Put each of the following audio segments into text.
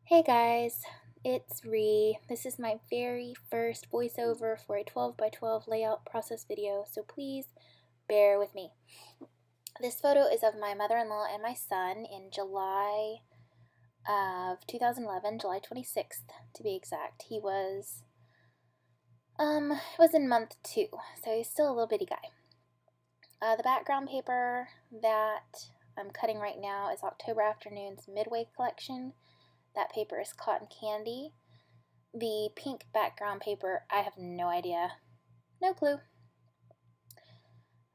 Hey guys, it's Ree. This is my very first voiceover for a 12 by 12 layout process video, so please bear with me. This photo is of my mother-in-law and my son in July of 2011, July 26th to be exact. He was, in month 2, so he's still a little bitty guy. The background paper that I'm cutting right now is October Afternoon's Midway collection. That paper is Cotton Candy. The pink background paper, I have no idea. No clue.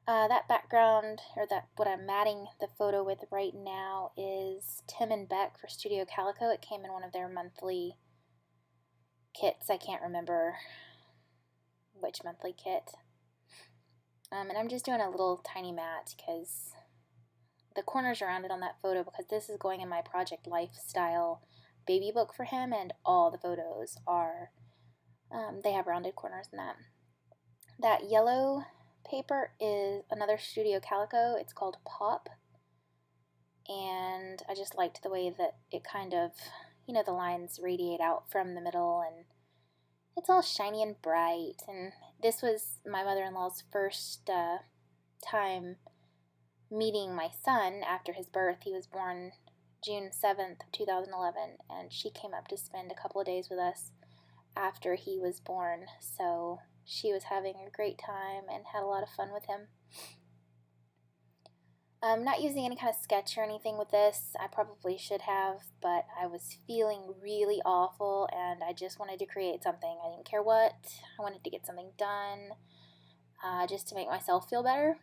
That background, or that what I'm matting the photo with right now is Tim and Beck for Studio Calico. It came in one of their monthly kits. I can't remember which monthly kit. And I'm just doing a little tiny mat because the corners are rounded on that photo because this is going in my Project Lifestyle baby book for him, and all the photos are, they have rounded corners in that. That yellow paper is another Studio Calico. It's called Pop, and I just liked the way that it kind of, the lines radiate out from the middle, and it's all shiny and bright. And this was my mother-in-law's first time meeting my son after his birth. He was born June 7th, 2011, and she came up to spend a couple of days with us after he was born, so she was having a great time and had a lot of fun with him. I'm not using any kind of sketch or anything with this. I probably should have, but I was feeling really awful and I just wanted to create something. I didn't care what. I wanted to get something done just to make myself feel better.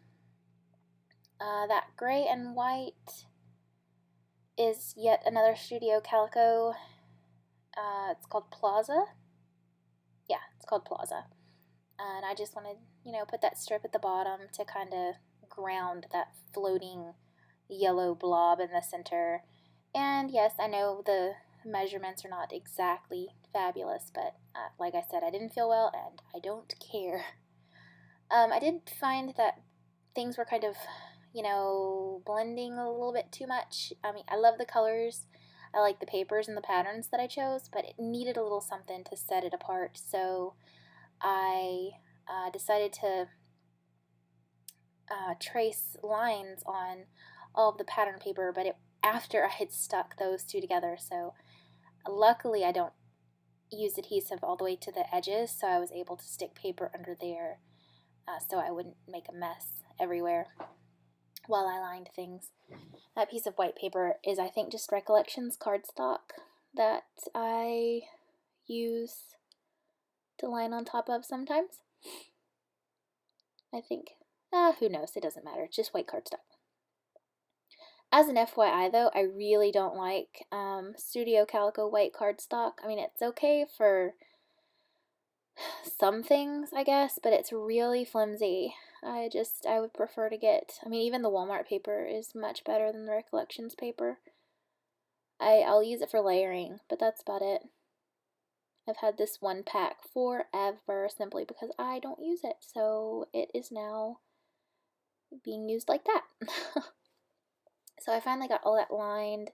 That gray and white is yet another Studio Calico. It's called Plaza. Yeah, it's called Plaza. And I just wanted, put that strip at the bottom to kind of ground that floating yellow blob in the center. And yes, I know the measurements are not exactly fabulous, but like I said, I didn't feel well and I don't care. I did find that things were kind of, blending a little bit too much. I mean, I love the colors. I like the papers and the patterns that I chose, but it needed a little something to set it apart. So I decided to trace lines on all of the pattern paper, but after I had stuck those two together. So luckily I don't use adhesive all the way to the edges, so I was able to stick paper under there so I wouldn't make a mess everywhere while I lined things. That piece of white paper is, I think, just Recollections cardstock that I use to line on top of sometimes. I think. Who knows? It doesn't matter. It's just white cardstock. As an FYI, though, I really don't like Studio Calico white cardstock. I mean, it's okay for some things, I guess, but it's really flimsy. I would prefer to get, even the Walmart paper is much better than the Recollections paper. I'll use it for layering, but that's about it. I've had this one pack forever simply because I don't use it, so it is now being used like that. So I finally got all that lined,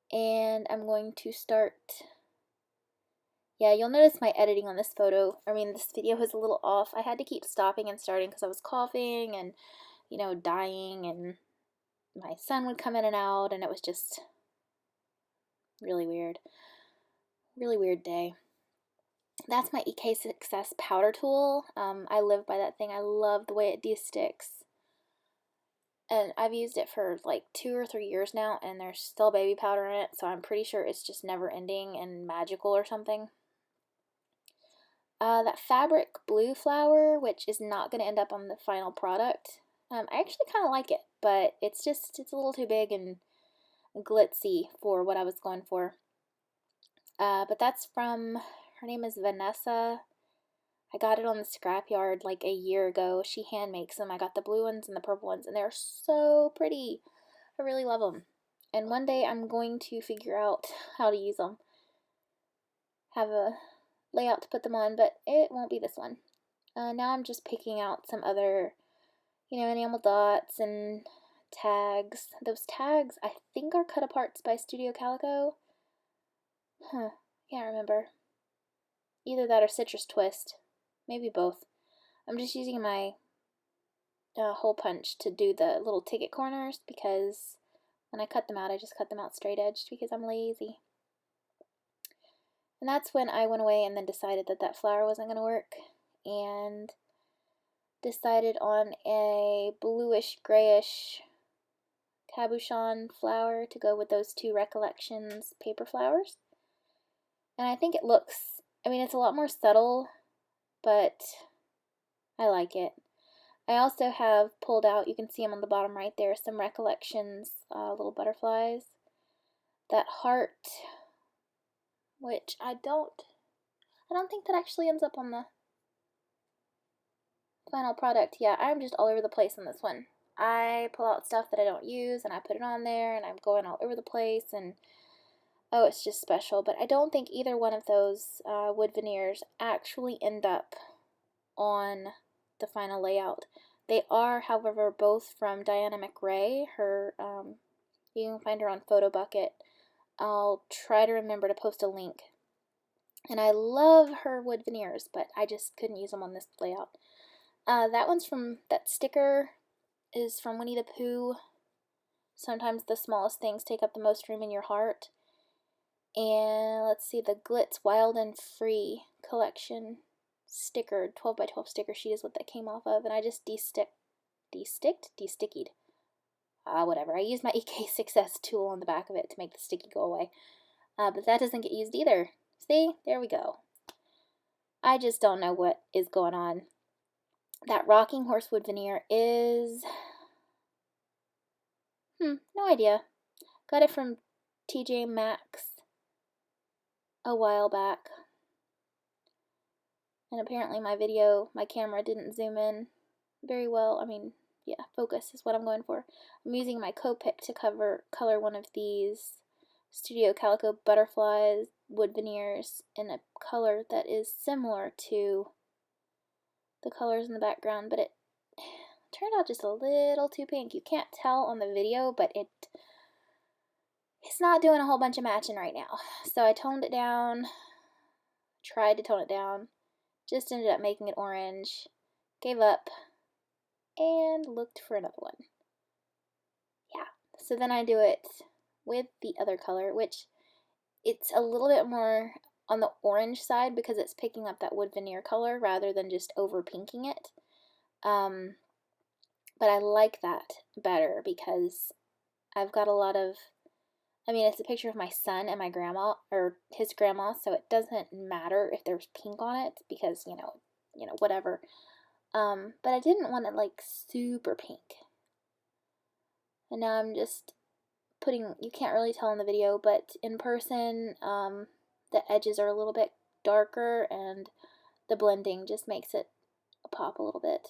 and I'm going to start. Yeah, you'll notice my editing on this this video was a little off. I had to keep stopping and starting because I was coughing and, dying, and my son would come in and out, and it was just really weird. Really weird day. That's my EK Success powder tool. I live by that thing. I love the way it de-sticks. And I've used it for like 2 or 3 years now, and there's still baby powder in it, so I'm pretty sure it's just never ending and magical or something. That fabric blue flower, which is not going to end up on the final product, I actually kind of like it, but it's a little too big and glitzy for what I was going for. But that's from, her name is Vanessa. I got it on the scrapyard like a year ago. She hand makes them. I got the blue ones and the purple ones, and they're so pretty. I really love them. And one day I'm going to figure out how to use them. Have a layout to put them on, but it won't be this one. Now I'm just picking out some other, enamel dots and tags. Those tags I think are cut aparts by Studio Calico. Huh, can't remember. Either that or citrus twist. Maybe both. I'm just using my hole punch to do the little ticket corners because when I cut them out, I just cut them out straight edged because I'm lazy. And that's when I went away and then decided that that flower wasn't going to work, and decided on a bluish grayish cabochon flower to go with those two Recollections paper flowers. And I think it looks, I mean, it's a lot more subtle, but I like it. I also have pulled out, you can see them on the bottom right there, some Recollections little butterflies. That heart, which I don't think that actually ends up on the final product. Yeah, I'm just all over the place on this one. I pull out stuff that I don't use and I put it on there, and I'm going all over the place, and oh, it's just special. But I don't think either one of those wood veneers actually end up on the final layout. They are, however, both from Diana McRae. Her, you can find her on Photo Bucket. I'll try to remember to post a link. And I love her wood veneers, but I just couldn't use them on this layout. That one's from, that sticker is from Winnie the Pooh. Sometimes the smallest things take up the most room in your heart. And let's see, the Glitz Wild and Free collection sticker, 12 by 12 sticker sheet is what that came off of. And I just de-stickied. Whatever. I used my EK6S tool on the back of it to make the sticky go away. But that doesn't get used either. See? There we go. I just don't know what is going on. That Rocking Horse wood veneer is... no idea. Got it from TJ Maxx a while back. And apparently my camera didn't zoom in very well. I mean, yeah, focus is what I'm going for. I'm using my Copic to color one of these Studio Calico Butterflies wood veneers in a color that is similar to the colors in the background, but it turned out just a little too pink. You can't tell on the video, but it's not doing a whole bunch of matching right now. So I toned it down, tried to tone it down, just ended up making it orange, gave up, and looked for another one. Yeah, so then I do it with the other color, which it's a little bit more on the orange side because it's picking up that wood veneer color rather than just over pinking it. But I like that better because I've got a lot of, I mean, it's a picture of my son and my grandma, or his grandma, so it doesn't matter if there's pink on it because, you know, whatever. But I didn't want it like super pink. And now I'm just putting, you can't really tell in the video, but in person, the edges are a little bit darker and the blending just makes it pop a little bit.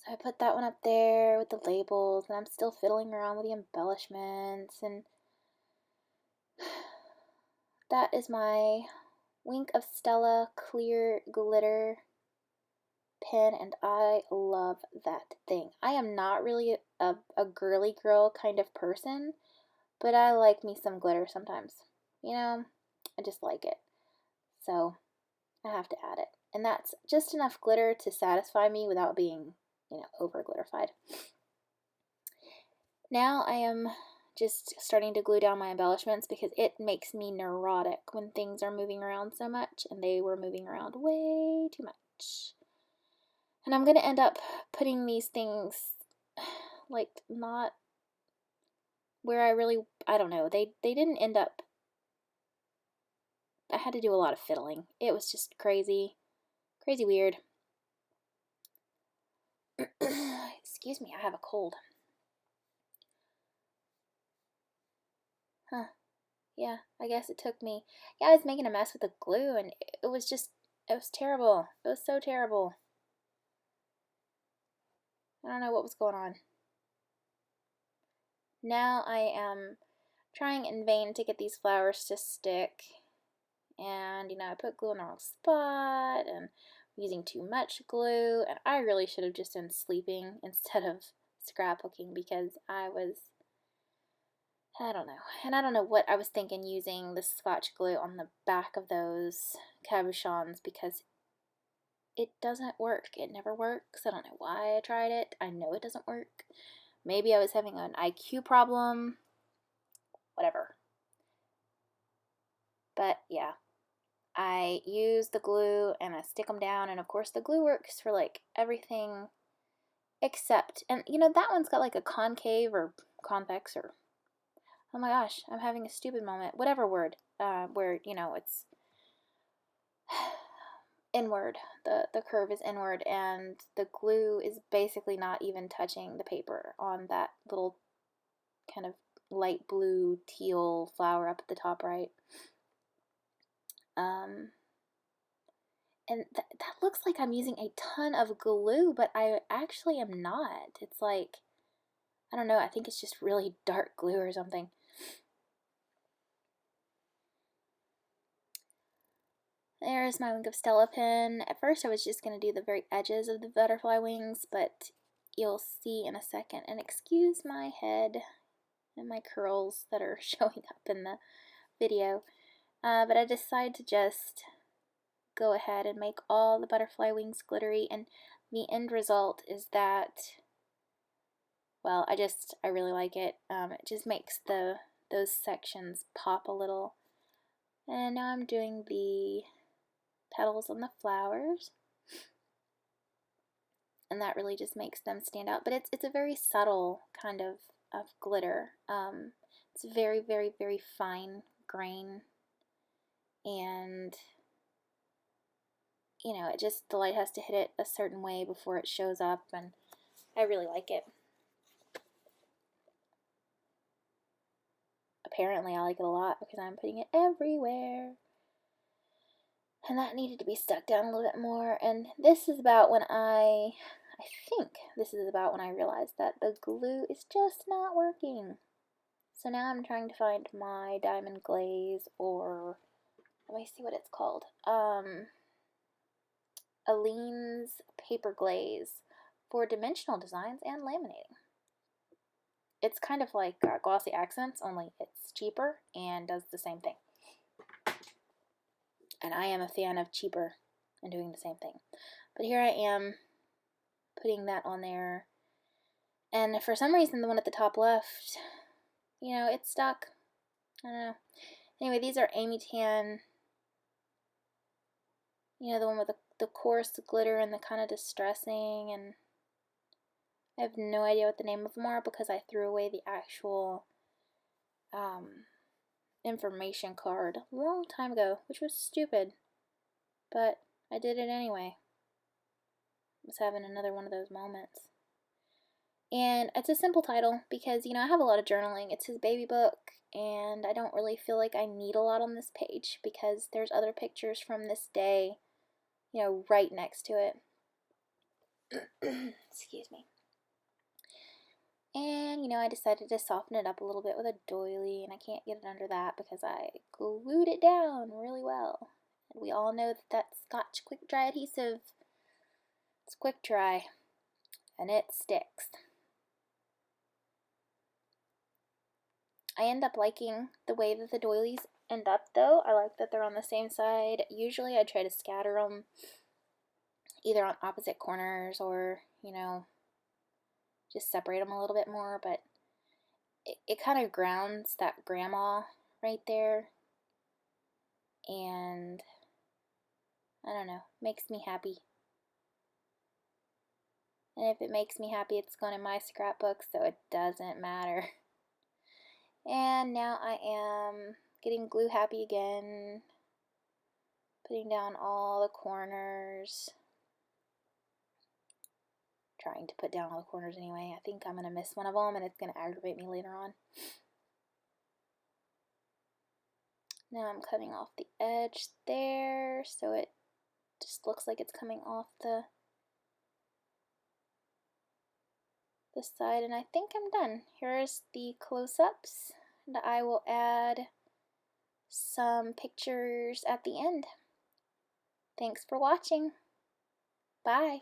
So I put that one up there with the labels, and I'm still fiddling around with the embellishments, and that is my Wink of Stella clear glitter pen, and I love that thing. I am not really a girly girl kind of person, but I like me some glitter sometimes. You know, I just like it. So I have to add it. And that's just enough glitter to satisfy me without being, over glitterified. Now I am just starting to glue down my embellishments because it makes me neurotic when things are moving around so much, and they were moving around way too much. And I'm going to end up putting these things, like, not where I don't know, they didn't end up, I had to do a lot of fiddling. It was just crazy weird. Excuse me, I have a cold. Huh. Yeah, I guess it took me, I was making a mess with the glue, and it was terrible. It was so terrible. I don't know what was going on. Now I am trying in vain to get these flowers to stick, and I put glue in the wrong spot, and I'm using too much glue, and I really should have just been sleeping instead of scrapbooking because I was I don't know. And I don't know what I was thinking using the Scotch glue on the back of those cabochons, because it doesn't work. It never works. I don't know why I tried it. I know it doesn't work. Maybe I was having an IQ problem. Whatever. But yeah, I use the glue and I stick them down, and of course the glue works for like everything except, and you know, that one's got like a concave or convex, or oh my gosh, I'm having a stupid moment, whatever word, where, you know, it's inward, the curve is inward, and the glue is basically not even touching the paper on that little kind of light blue teal flower up at the top right. And that looks like I'm using a ton of glue, but I actually am not. It's like, I don't know, I think it's just really dark glue or something. There's my Wing of Stella pen. At first I was just going to do the very edges of the butterfly wings, but you'll see in a second. And excuse my head and my curls that are showing up in the video. But I decided to just go ahead and make all the butterfly wings glittery, and the end result is that, well, I really like it. It just makes those sections pop a little. And now I'm doing the petals on the flowers, and that really just makes them stand out. But it's a very subtle kind of glitter. It's very, very, very fine grain, and you know, it just, the light has to hit it a certain way before it shows up, and I really like it. Apparently I like it a lot because I'm putting it everywhere. And that needed to be stuck down a little bit more. And this is about when I think this is about when I realized that the glue is just not working. So now I'm trying to find my diamond glaze, or let me see what it's called. Aleene's paper glaze for dimensional designs and laminating. It's kind of like Glossy Accents, only it's cheaper and does the same thing. And I am a fan of cheaper and doing the same thing. But here I am putting that on there. And for some reason, the one at the top left, you know, it's stuck. I don't know. Anyway, these are Amy Tan. You know, the one with the coarse glitter and the kind of distressing. And I have no idea what the name of them are because I threw away the actual information card a long time ago, which was stupid. But I did it anyway. I was having another one of those moments. And it's a simple title because, you know, I have a lot of journaling. It's his baby book, and I don't really feel like I need a lot on this page because there's other pictures from this day, you know, right next to it. Excuse me. And, you know, I decided to soften it up a little bit with a doily, and I can't get it under that because I glued it down really well. And we all know that Scotch quick dry adhesive, it's quick dry, and it sticks. I end up liking the way that the doilies end up, though. I like that they're on the same side. Usually I try to scatter them either on opposite corners or, you know, just separate them a little bit more, but it kind of grounds that grandma right there, and I don't know, makes me happy. And if it makes me happy, it's going in my scrapbook, so it doesn't matter. And now I am getting glue happy again, putting down all the corners. Trying to put down all the corners anyway. I think I'm going to miss one of them, and it's going to aggravate me later on. Now I'm cutting off the edge there, so it just looks like it's coming off the side, and I think I'm done. Here's the close-ups, and I will add some pictures at the end. Thanks for watching. Bye.